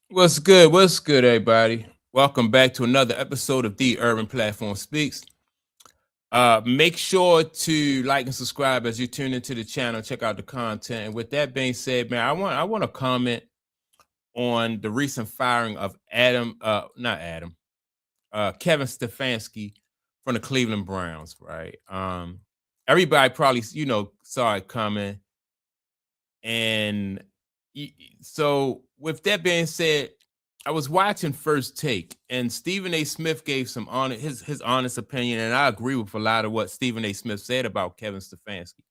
What's good? What's good, everybody? Welcome back to another episode of The Urban Platform Speaks. Make sure to like and subscribe as you tune into the channel. Check out the content. And with that being said, man, I want to comment on the recent firing of Kevin Stefanski from the Cleveland Browns. Right. Everybody probably saw it coming, and so with that being said, I was watching First Take, and Stephen A. Smith gave some his honest opinion, and I agree with a lot of what Stephen A. Smith said about Kevin Stefanski.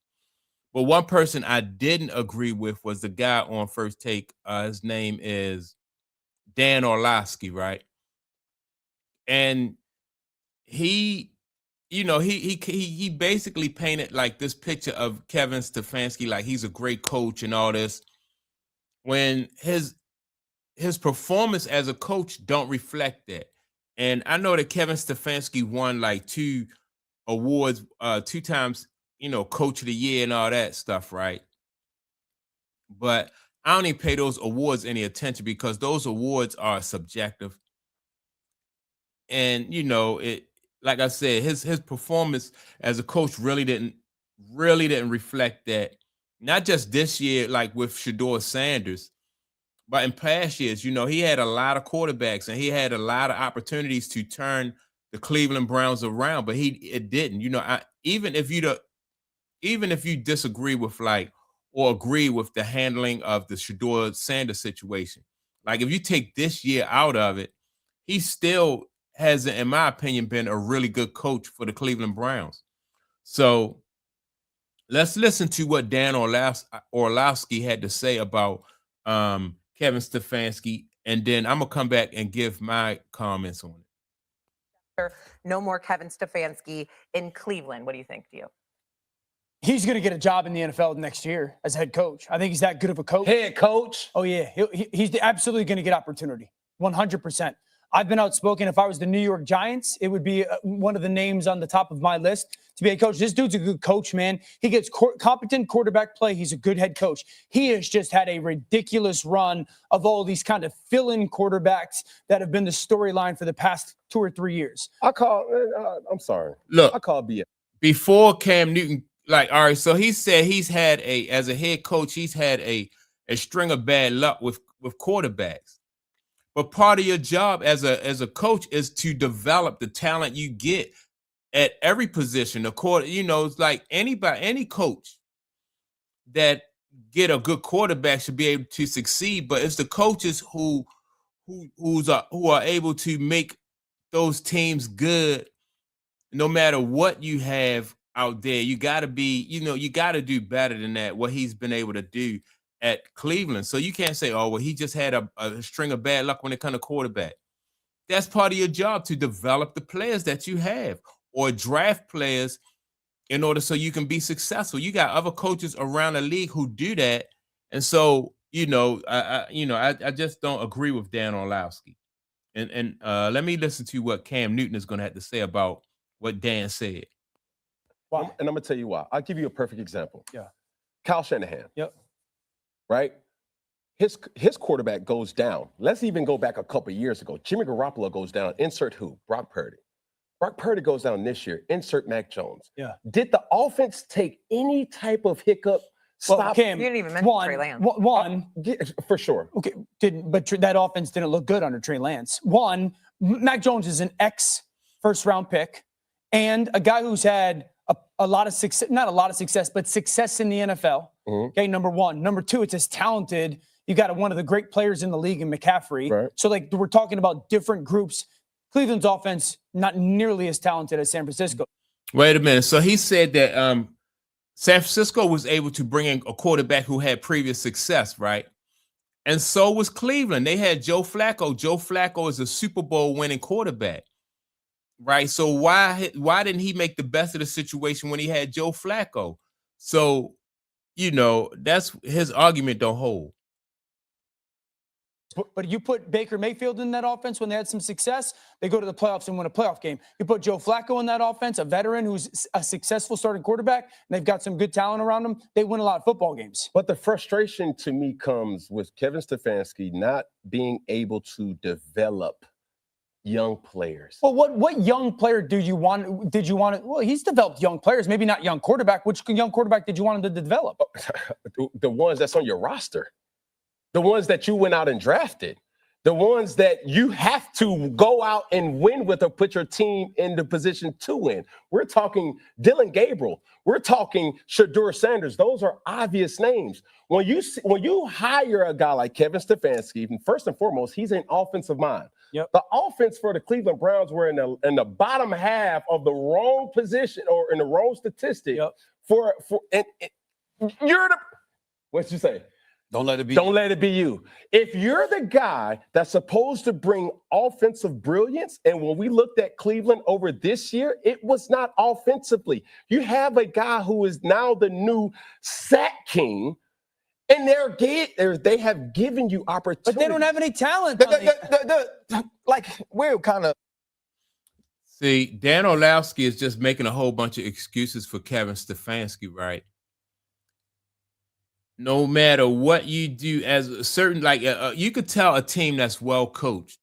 But one person I didn't agree with was the guy on First Take. His name is Dan Orlovsky, right? And he, he basically painted like this picture of Kevin Stefanski, like he's a great coach and all this, when his performance as a coach don't reflect that. And I know that Kevin Stefanski won like 2 awards, 2 times, coach of the year and all that stuff, right? But I don't even pay those awards any attention because those awards are subjective. And it, like I said, his performance as a coach really didn't reflect that. Not just this year, like with Shador Sanders, but in past years, he had a lot of quarterbacks and he had a lot of opportunities to turn the Cleveland Browns around, but it didn't. Even if you disagree with or agree with the handling of the Shador Sanders situation, like if you take this year out of it, he still hasn't, in my opinion, been a really good coach for the Cleveland Browns. So let's listen to what Dan Orlovsky had to say about Kevin Stefanski, and then I'm gonna come back and give my comments on it. No more Kevin Stefanski in Cleveland. What do you think, Dio? He's going to get a job in the NFL next year as head coach. I think he's that good of a coach. Head coach? Oh, yeah. He's absolutely going to get opportunity, 100%. I've been outspoken. If I was the New York Giants, it would be one of the names on the top of my list to be a coach. This dude's a good coach, man. He gets competent quarterback play. He's a good head coach. He has just had a ridiculous run of all these kind of fill-in quarterbacks that have been the storyline for the past 2 or 3 years. I'm sorry. Look, I call BS. Before Cam Newton, all right, so he said as a head coach, he's had a string of bad luck with quarterbacks. But part of your job as a coach is to develop the talent you get at every position. It's like any coach that get a good quarterback should be able to succeed. But it's the coaches who are able to make those teams good, no matter what you have out there. You got to do better than that. What he's been able to do at Cleveland. So you can't say, oh, well, he just had a string of bad luck when it comes to quarterback. That's part of your job, to develop the players that you have or draft players in order so you can be successful. You got other coaches around the league who do that. And so, I just don't agree with Dan Orlovsky. And let me listen to what Cam Newton is going to have to say about what Dan said. Wow. And I'm going to tell you why. I'll give you a perfect example. Yeah. Kyle Shanahan. Yep. Right? His quarterback goes down. Let's even go back a couple of years ago. Jimmy Garoppolo goes down. Insert who? Brock Purdy. Brock Purdy goes down this year. Insert Mac Jones. Yeah. Did the offense take any type of hiccup? Well, Cam, you didn't even mention Trey Lance. For sure. Okay, but that offense didn't look good under Trey Lance. One, Mac Jones is an ex-first-round pick and a guy who's had a lot of success, not a lot of success, but success in the NFL. Mm-hmm. Okay, number one. Number two, it's as talented. You got one of the great players in the league in McCaffrey. Right. So, we're talking about different groups. Cleveland's offense, not nearly as talented as San Francisco. Wait a minute. So he said that San Francisco was able to bring in a quarterback who had previous success, right? And so was Cleveland. They had Joe Flacco. Joe Flacco is a Super Bowl winning quarterback, right? So why didn't he make the best of the situation when he had Joe Flacco? So, that's his argument don't hold. But you put Baker Mayfield in that offense when they had some success, they go to the playoffs and win a playoff game. You put Joe Flacco in that offense, a veteran who's a successful starting quarterback, and they've got some good talent around them, they win a lot of football games. But the frustration to me comes with Kevin Stefanski not being able to develop young players. Well, what young player did you want? Well, he's developed young players, maybe not young quarterback. Which young quarterback did you want him to develop? The ones that's on your roster. The ones that you went out and drafted, the ones that you have to go out and win with or put your team in the position to win. We're talking Dylan Gabriel. We're talking Shedeur Sanders. Those are obvious names. When you hire a guy like Kevin Stefanski, first and foremost, he's an offensive mind. Yep. The offense for the Cleveland Browns were in the bottom half of the wrong position or in the wrong statistic. Yep. You're the what'd you say? Don't let it be. Don't let it be you. If you're the guy that's supposed to bring offensive brilliance, and when we looked at Cleveland over this year, it was not offensively. You have a guy who is now the new sack king, and they have given you opportunity. But they don't have any talent. Like, we're kind of. See, Dan Orlovsky is just making a whole bunch of excuses for Kevin Stefanski, right? No matter what you do, as a certain you could tell a team that's well coached,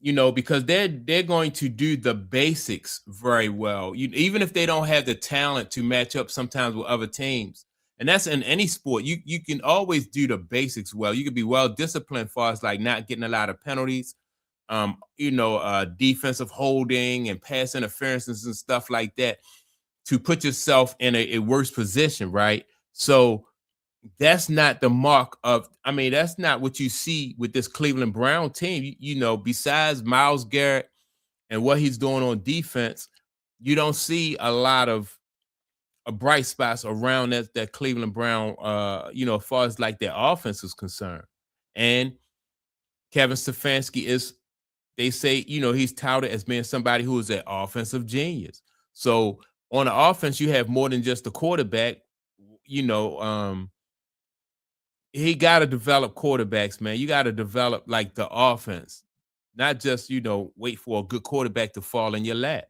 because they're going to do the basics very well. Even if they don't have the talent to match up sometimes with other teams, and that's in any sport. You can always do the basics well. You can be well disciplined as far as like not getting a lot of penalties, defensive holding and pass interferences and stuff like that to put yourself in a worse position, right? So that's not the mark of, that's not what you see with this Cleveland Brown team. Besides Myles Garrett and what he's doing on defense, you don't see a lot of bright spots around that Cleveland Brown, as far as like their offense is concerned. And Kevin Stefanski they say, he's touted as being somebody who is an offensive genius. So on the offense, you have more than just the quarterback, he got to develop quarterbacks, man. You got to develop like the offense, not just, wait for a good quarterback to fall in your lap.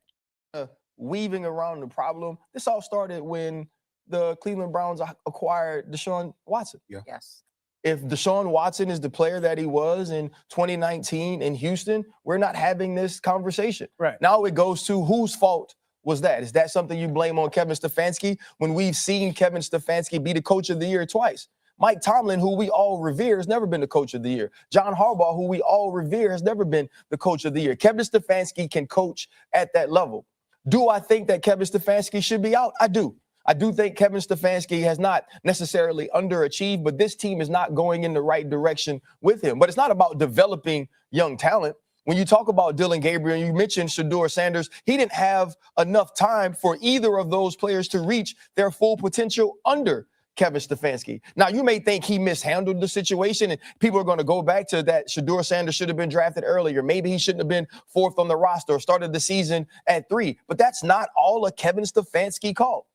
Weaving around the problem. This all started when the Cleveland Browns acquired Deshaun Watson. Yeah. Yes. If Deshaun Watson is the player that he was in 2019 in Houston, we're not having this conversation. Right. Now it goes to whose fault was that? Is that something you blame on Kevin Stefanski when we've seen Kevin Stefanski be the coach of the year twice? Mike Tomlin, who we all revere, has never been the coach of the year. John Harbaugh, who we all revere, has never been the coach of the year. Kevin Stefanski can coach at that level. Do I think that Kevin Stefanski should be out? I do. I do think Kevin Stefanski has not necessarily underachieved, but this team is not going in the right direction with him. But it's not about developing young talent. When you talk about Dylan Gabriel, you mentioned Shedeur Sanders, he didn't have enough time for either of those players to reach their full potential under Kevin Stefanski. Now, you may think he mishandled the situation, and people are going to go back to that Shedeur Sanders should have been drafted earlier. Maybe he shouldn't have been fourth on the roster or started the season at 3. But that's not all a Kevin Stefanski call.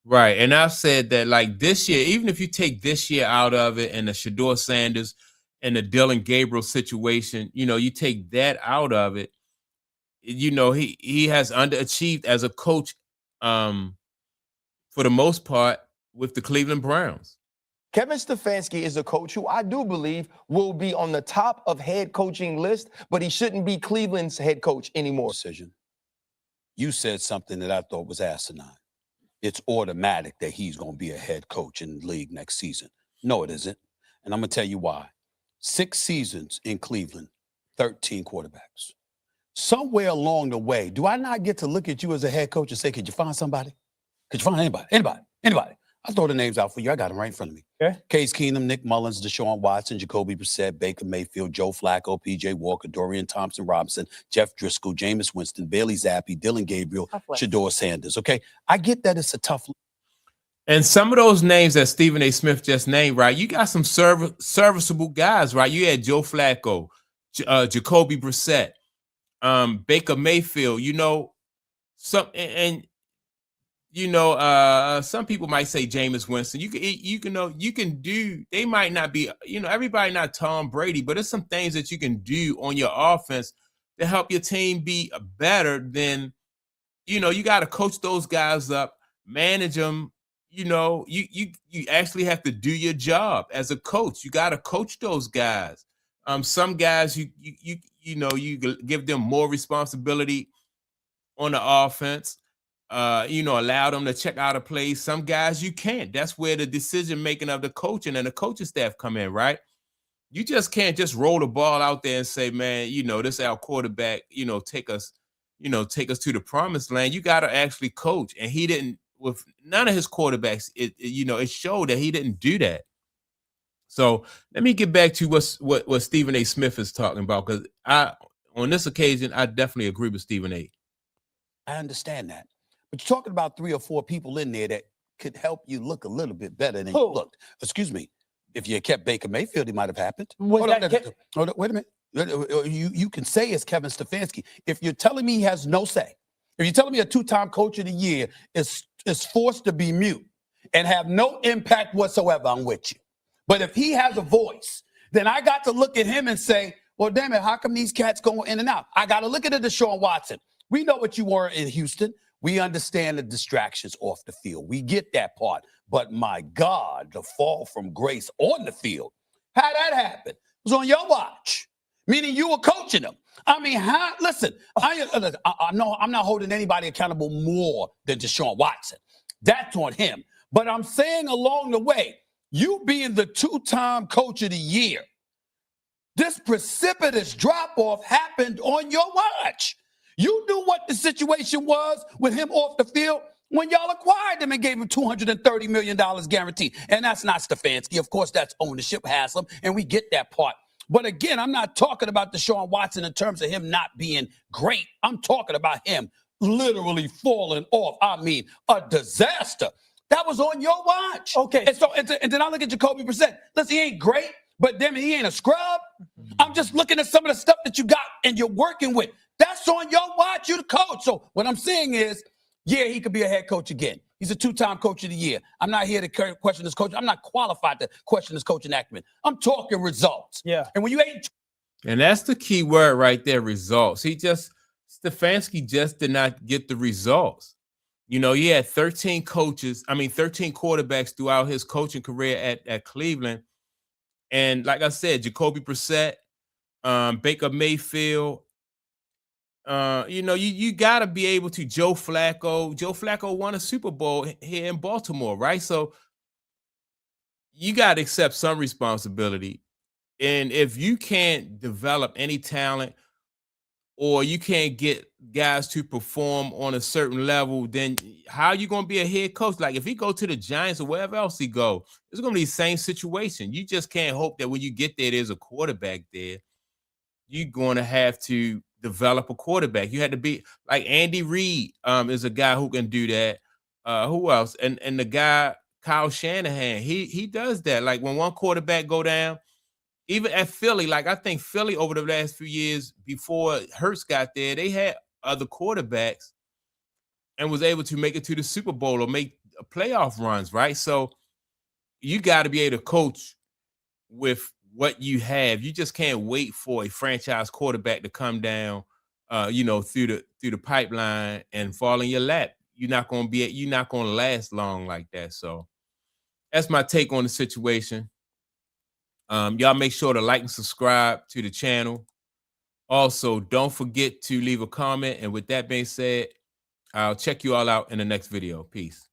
Right. And I've said that, like, this year, even if you take this year out of it and the Shedeur Sanders and the Dylan Gabriel situation, you take that out of it, he has underachieved as a coach for the most part with the Cleveland Browns. Kevin Stefanski is a coach who I do believe will be on the top of head coaching list, but he shouldn't be Cleveland's head coach anymore. Decision. You said something that I thought was asinine. It's automatic that he's going to be a head coach in the league next season. No, it isn't. And I'm going to tell you why. 6 seasons in Cleveland, 13 quarterbacks. Somewhere along the way, do I not get to look at you as a head coach and say, could you find somebody? Could you find anybody? Anybody? I'll throw the names out for you. I got them right in front of me. Okay. Case Keenum, Nick Mullins, Deshaun Watson, Jacoby Brissett, Baker Mayfield, Joe Flacco, P.J. Walker, Dorian Thompson-Robinson, Jeff Driscoll, Jameis Winston, Bailey Zappi, Dylan Gabriel, Shedeur Sanders. Okay, I get that it's a tough. And some of those names that Stephen A. Smith just named, right? You got some serviceable guys, right? You had Joe Flacco, Jacoby Brissett, Baker Mayfield. And some people might say Jameis Winston. You can do. They might not be. Everybody not Tom Brady, but there's some things that you can do on your offense to help your team be better. Than you got to coach those guys up, manage them. You actually have to do your job as a coach. You got to coach those guys. Some guys you give them more responsibility on the offense. Allow them to check out a play. Some guys you can't. That's where the decision making of the coaching and the coaching staff come in, right? You just can't just roll the ball out there and say, man, this is our quarterback, take us to the promised land. You got to actually coach. And he didn't, with none of his quarterbacks, it showed that he didn't do that. So let me get back to what Stephen A. Smith is talking about, because on this occasion, I definitely agree with Stephen A. I understand that. But you're talking about 3 or 4 people in there that could help you look a little bit better than you looked. Excuse me. If you kept Baker Mayfield, it might have happened. Hold on, wait a minute. You can say it's Kevin Stefanski. If you're telling me he has no say, if you're telling me a 2-time coach of the year is forced to be mute and have no impact whatsoever, I'm with you. But if he has a voice, then I got to look at him and say, well, damn it, how come these cats going in and out? I got to look at Deshaun Watson. We know what you were in Houston. We understand the distractions off the field. We get that part. But my God, the fall from grace on the field, how that happened was on your watch, meaning you were coaching them. I mean, listen, I know I'm not holding anybody accountable more than Deshaun Watson. That's on him. But I'm saying along the way, you being the 2-time coach of the year, this precipitous drop-off happened on your watch. You knew what the situation was with him off the field when y'all acquired him and gave him $230 million guaranteed. And that's not Stefanski. Of course, that's ownership, Haslam, and we get that part. But again, I'm not talking about Deshaun Watson in terms of him not being great. I'm talking about him literally falling off. I mean, a disaster. That was on your watch. Okay. And then I look at Jacoby Brissett. Listen, he ain't great, but damn it, he ain't a scrub. I'm just looking at some of the stuff that you got and you're working with. That's on your watch, you the coach. So what I'm saying is, yeah, he could be a head coach again. He's a 2-time coach of the year. I'm not here to question his coach. I'm not qualified to question his coaching acumen. I'm talking results. Yeah. And when you ain't. And that's the key word right there, results. Stefanski just did not get the results. He had 13 quarterbacks throughout his coaching career at Cleveland. And like I said, Jacoby Brissett, Baker Mayfield, you got to be able to. Joe Flacco won a Super Bowl here in Baltimore, right? So you got to accept some responsibility. And if you can't develop any talent or you can't get guys to perform on a certain level, then how are you going to be a head coach? Like if he go to the Giants or wherever else he go, it's going to be the same situation. You just can't hope that when you get there, there's a quarterback there. You're going to have to develop a quarterback. You had to be like Andy Reid is a guy who can do that. Who else? And the guy, Kyle Shanahan, he does that. Like when one quarterback go down, even at Philly, like I think Philly over the last few years before Hurts got there, they had other quarterbacks and was able to make it to the Super Bowl or make playoff runs, right? So you got to be able to coach with what you have. You just can't wait for a franchise quarterback to come down, through the pipeline and fall in your lap. You're not going to last long like that. So that's my take on the situation. Y'all make sure to like and subscribe to the channel. Also, don't forget to leave a comment. And with that being said, I'll check you all out in the next video. Peace.